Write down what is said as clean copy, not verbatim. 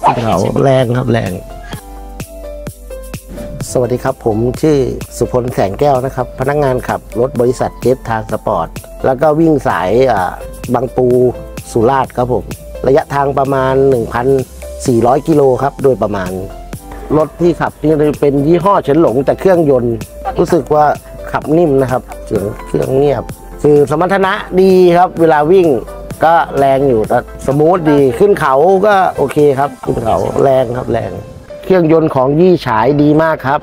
เขาแรงครับแรงสวัสดีครับผมชื่อสุพลแสงแก้วนะครับพนักงานขับรถบริษัทเจฟทางสปอร์ตแล้วก็วิ่งสายบางปูสุราษฎร์ครับผมระยะทางประมาณ 1,400 กิโลครับโดยประมาณรถที่ขับนี่เป็นยี่ห้อเฉินหลงแต่เครื่องยนต์รู้สึกว่าขับนิ่มนะครับเสียงเครื่องเงียบคือสมรรถนะดีครับเวลาวิ่งก็แรงอยู่แต่สมูทดีขึ้นเขาก็โอเคครับขึ้นเขาแรงครับแรงเครื่องยนต์ของยี่ฉายดีมากครับ